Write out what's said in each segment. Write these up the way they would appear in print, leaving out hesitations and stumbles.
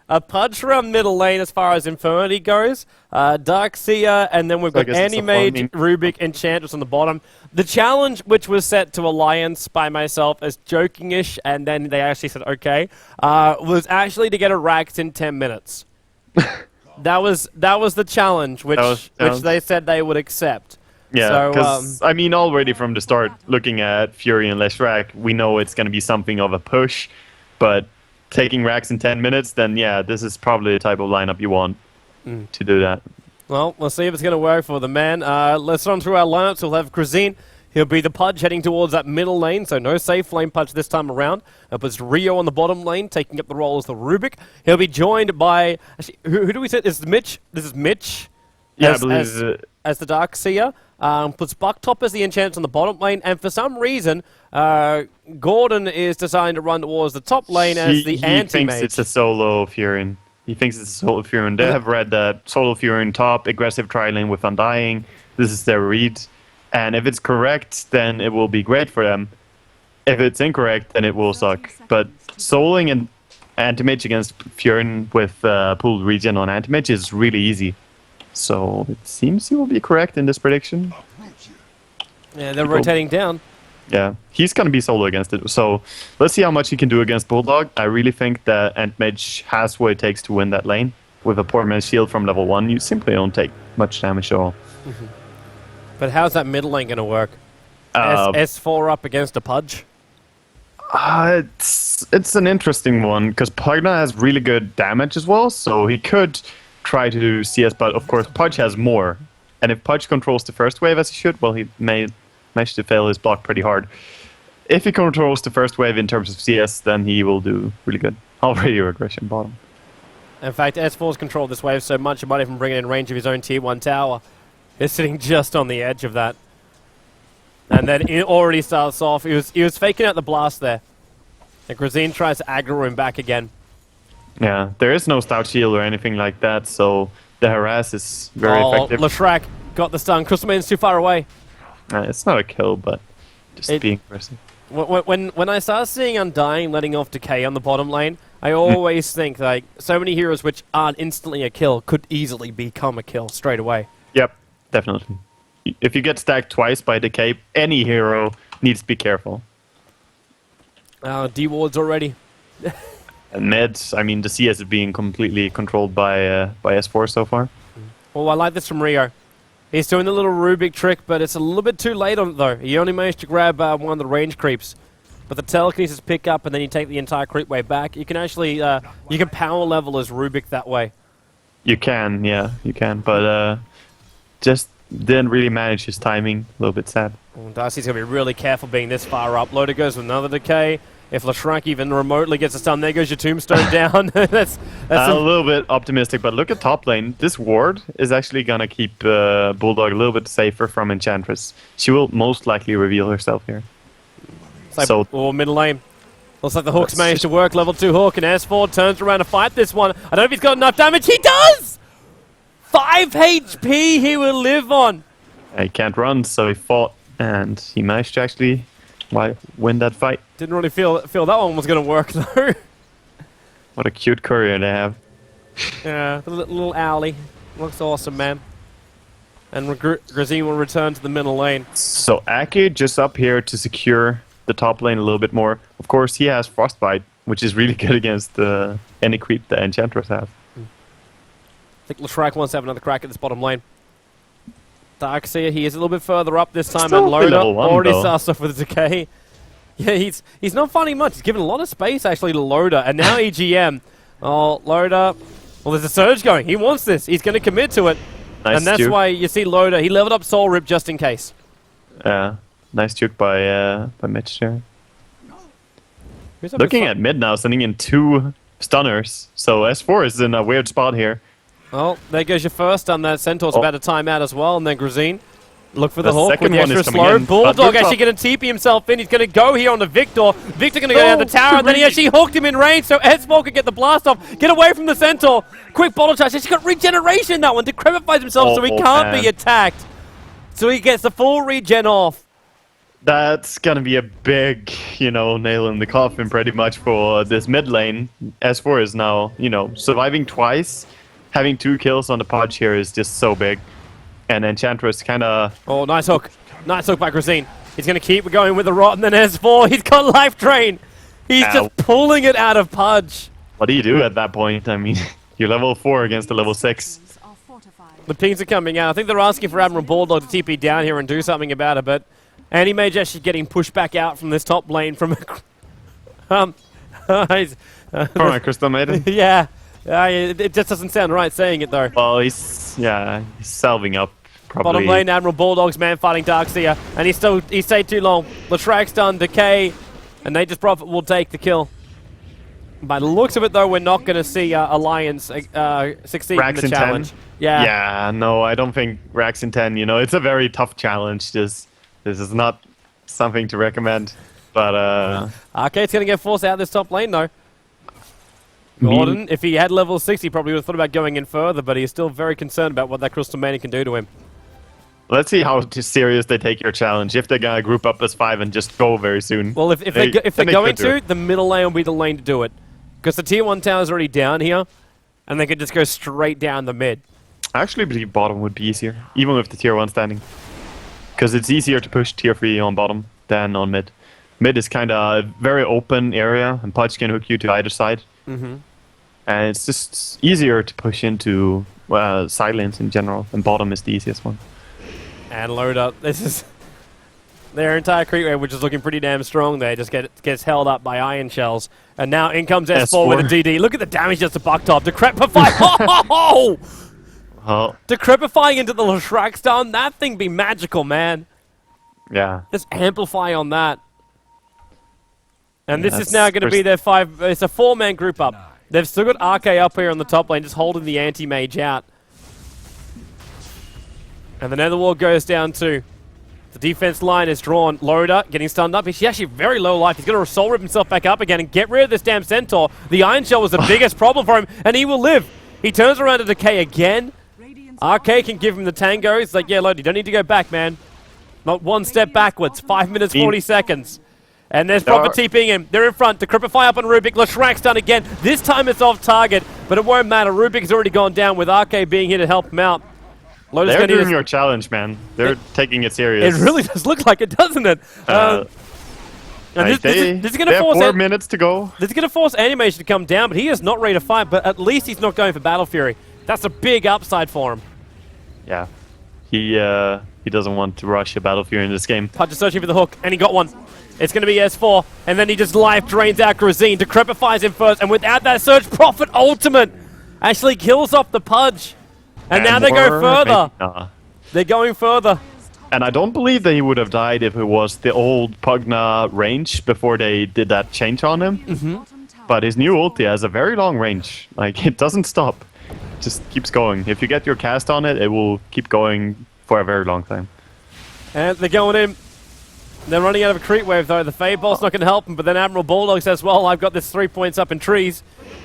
A Pudge around middle lane as far as Infernity goes. Darkseer, and then we've got Anti-Mage, Rubik, Enchantress on the bottom. The challenge, which was set to Alliance by myself as joking-ish, and then they actually said okay, was actually to get a Rax in 10 minutes. that was the challenge, which they said they would accept. Yeah, because, I mean, already from the start, looking at Fury and Leshrac, we know it's going to be something of a push, but taking Rax in 10 minutes, then yeah, this is probably the type of lineup you want to do that. Well, we'll see if it's going to work for the man. Let's run through our lineups. We'll have Grazine. He'll be the Pudge heading towards that middle lane, so no safe lane Pudge this time around. It was Rio on the bottom lane, taking up the role as the Rubik. He'll be joined by... Actually, who do we say? This is Mitch. This is Mitch. Yeah, I believe as the Darkseer. Puts Bucktop as the Enchantress on the bottom lane, and for some reason, Gordon is designed to run towards the top lane as the Anti-Mage. He thinks it's a solo Furin. They have read that solo Furin top, aggressive tri-lane with Undying. This is their read. And if it's correct, then it will be great for them. If it's incorrect, then it will suck. But soloing an Anti-Mage against Furin with pooled regen on Anti-Mage is really easy. So it seems he will be correct in this prediction. Yeah, they're rotating down. Yeah, he's going to be solo against it. So let's see how much he can do against Bulldog. I really think that Ant-Mage has what it takes to win that lane. With a poor man's shield from level 1, you simply don't take much damage at all. But how's that middle lane going to work? S4 up against a Pudge? It's an interesting one, because Pugna has really good damage as well, so he could try to do CS, but of course Pudge has more. And if Pudge controls the first wave as he should, well, he may manage to fail his block pretty hard. If he controls the first wave in terms of CS, then he will do really good. Already regression bottom. In fact, S4's controlled this wave so much he might even bring it in range of his own tier 1 tower. He's sitting just on the edge of that. And then it already starts off. He was faking out the blast there. And Grazine tries to aggro him back again. Yeah, there is no stout shield or anything like that, so the harass is very effective. Leshrac got the stun. Crystal Maiden's too far away. It's not a kill, but just being aggressive. When I start seeing Undying letting off Decay on the bottom lane, I always think like so many heroes which aren't instantly a kill could easily become a kill straight away. Yep, definitely. If you get stacked twice by Decay, any hero needs to be careful. D-Ward's already. And meds, I mean, the CS is being completely controlled by S4 so far. Oh, I like this from Rio. He's doing the little Rubik trick, but it's a little bit too late on it, though. He only managed to grab one of the range creeps. But the telekinesis pick up, and then you take the entire creep wave back. You can actually, you can power level as Rubik that way. You can, yeah, you can. But just didn't really manage his timing. A little bit sad. Darcy's going to be really careful being this far up. Loader goes with another Decay. If Leshrac even remotely gets a stun, there goes your tombstone down. that's a little bit optimistic, but look at top lane. This ward is actually going to keep Bulldog a little bit safer from Enchantress. She will most likely reveal herself here. Middle lane. Looks like the Hook's managed to work. Level 2 Hook, and S4 turns around to fight this one. I don't know if he's got enough damage. He does! 5 HP he will live on. He can't run, so he fought, and he managed to actually win that fight. Didn't really feel that one was going to work, though. What a cute courier they have. Yeah, the little owlie. Looks awesome, man. And Grazine will return to the middle lane. So Aki just up here to secure the top lane a little bit more. Of course, he has Frostbite, which is really good against any creep that Enchantress has. I think Leshrac wants to have another crack at this bottom lane. Darkseer, he is a little bit further up this time, and Loader already starts off with a Decay. Yeah, he's not finding much. He's given a lot of space, actually, to Loader, and now EGM. Oh, Loader. Well, there's a surge going. He wants this. He's going to commit to it. Nice and that's juke. Why you see Loader. He leveled up Soul Rip just in case. Yeah, nice juke by Mitch there. Looking at mid now, sending in 2 stunners. So S4 is in a weird spot here. Well, there goes your first stun. That Centaur's about to time out as well. And then Grazine, look for the hook with the extra slow. Bulldog actually going to TP himself in. He's going to go here on the Victor. Victor going to go down the tower, and then he actually hooked him in range, so S4 could get the blast off. Get away from the Centaur. Quick bottle charge. He's got regeneration that one. Decrepifies himself so he can't be attacked. So he gets the full regen off. That's gonna be a big, nail in the coffin pretty much for this mid lane. S4 is now, surviving twice. Having 2 kills on the Podge here is just so big. And Enchantress kinda... Oh, nice hook. Nice hook by Grazine. He's gonna keep going with the rot, and then S4, he's got life drain. He's just pulling it out of Podge. What do you do at that point? I mean, you're level 4 against a level 6. The pings are coming out. I think they're asking for Admiral Bulldog to TP down here and do something about it, but Anti-Mage actually getting pushed back out from this top lane from... Crystal Maiden? Yeah. It just doesn't sound right saying it, though. Well, he's salving up, probably. Bottom lane, Admiral Bulldog's man fighting Darkseer, and he stayed too long. Latrac's done, Decay, and Nature's Prophet will take the kill. By the looks of it, though, we're not going to see Alliance succeed in the challenge. 10. Yeah. Yeah, no, I don't think Rax in 10, it's a very tough challenge. This is not something to recommend, but... Arcade's going to get forced out this top lane, though. Gordon, if he had level 6, he probably would have thought about going in further, but he's still very concerned about what that Crystal Maiden can do to him. Let's see how serious they take your challenge. If they're going to group up as 5 and just go very soon. Well, if they're going to, the middle lane will be the lane to do it. Because the tier 1 tower is already down here, and they could just go straight down the mid. I actually believe bottom would be easier, even with the tier 1 standing. Because it's easier to push tier 3 on bottom than on mid. Mid is kind of a very open area, and Podge can hook you to either side. And it's just easier to push into side lanes in general, and bottom is the easiest one. And load up. This is... Their entire creep wave, which is looking pretty damn strong there, just gets held up by Iron Shells. And now in comes S4 with a DD. Look at the damage just to Bucktop. Decrepify. Decrepifying into the Lashrak's done. That thing be magical, man. Yeah. Just amplify on that. And this is now going to be their 5... It's a 4-man group up. They've still got RK up here on the top lane, just holding the anti-mage out. And the Netherwall goes down too. The defense line is drawn. Loader getting stunned up. He's actually very low life. He's going to soul rip himself back up again and get rid of this damn Centaur. The Iron Shell was the biggest problem for him, and he will live. He turns around to Decay again. RK can give him the tango. He's like, yeah, Loader, you don't need to go back, man. Not one step backwards. 5 minutes, 40 seconds. And there's Prophet TPing him. They're in front. Decrepify up on Rubik. Lashrak's done again. This time it's off target, but it won't matter. Rubik's already gone down with RK being here to help him out. They're doing your challenge, man. They're taking it serious. It really does look like it, doesn't it? This is going to force 4 minutes to go. This is going to force Animation to come down, but he is not ready to fight. But at least he's not going for Battle Fury. That's a big upside for him. Yeah, he doesn't want to rush a Battle Fury in this game. Podge is searching for the hook, and he got one. It's going to be S4, and then he just life drains out Grazine, decrepifies him first, and without that surge, Prophet ultimate actually kills off the Podge. And now they go further. They're going further. And I don't believe that he would have died if it was the old Pugna range before they did that change on him. But his new ulti has a very long range. Like, it doesn't stop. It just keeps going. If you get your cast on it, it will keep going for a very long time. And they're going in. They're running out of a creep wave, though. The Fade Bolt's not going to help them, but then Admiral Bulldog says, well, I've got this 3 points up in trees.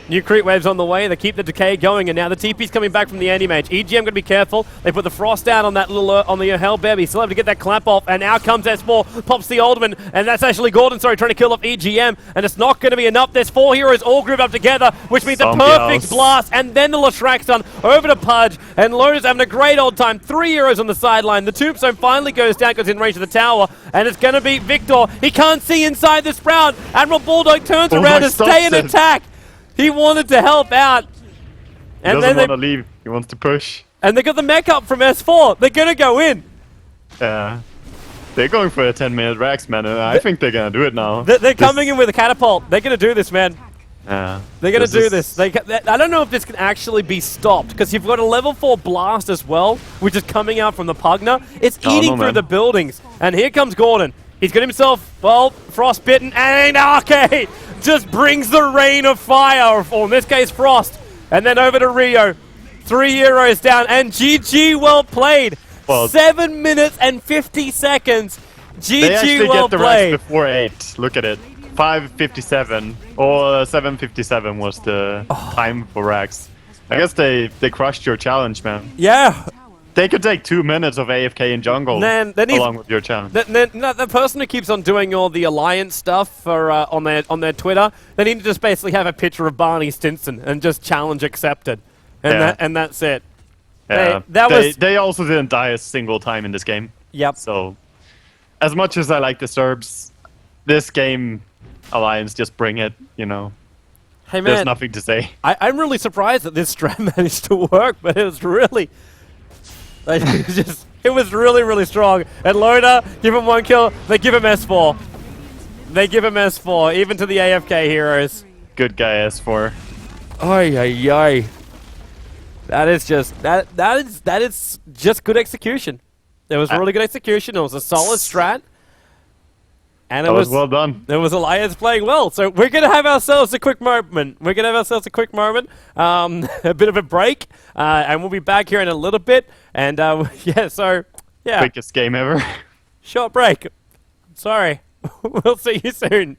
New creep waves on the way. They keep the decay going, and now the TP's coming back from the anti-mage. EGM going to be careful. They put the frost down on that little on the Hellbear. He still have to get that clap off, and now comes S4, pops the Alderman, and that's actually Gordon, sorry, trying to kill off EGM, and it's not going to be enough. There's 4 heroes all grouped up together, which means a perfect blast, and then the Lashrak's done over to Podge, and Lotus having a great old time. 3 heroes on the sideline. The Tombstone finally goes down because in range of the tower, and it's going to be Victor. He can't see inside the Sprout. Admiral Bulldog turns around to stay in attack. He wanted to help out. And he doesn't want to leave. He wants to push. And they got the mech up from S4. They're going to go in. Yeah. They're going for a 10-minute Rax, man. And I think they're going to do it now. They're coming in with a catapult. They're going to do this, man. Yeah. They're going to do this. I don't know if this can actually be stopped, because you've got a level 4 blast as well, which is coming out from the Pugna. It's eating through the buildings. And here comes Gordon. He's got himself, well, frostbitten, and RK just brings the rain of fire, or in this case, frost. And then over to Rio. 3 heroes down, and GG, well played. Well, 7 minutes and 50 seconds. GG, they actually well get the played. Rax before 8. Look at it. 5:57 or 7:57 was the time for Rax. I guess they crushed your challenge, man. Yeah. They could take 2 minutes of AFK in jungle then along with your challenge. The person who keeps on doing all the alliance stuff for on their Twitter, they need to just basically have a picture of Barney Stinson and just challenge accepted, and that's it. Yeah, they also didn't die a single time in this game. Yep. So, as much as I like the Serbs, this game, Alliance, just bring it, you know. Hey man, there's nothing to say. I'm really surprised that this strat managed to work, but it was really... Like, it was really, really strong. And Lona, give him 1 kill. They give him S4. They give him S4, even to the AFK heroes. Good guy S4. Ay, ay, ay. That is just good execution. It was really good execution. It was a solid strat. And it was well done. It was Alliance playing well. So we're going to have ourselves a quick moment. A bit of a break. And we'll be back here in a little bit. And yeah. Quickest game ever. Short break. Sorry. We'll see you soon.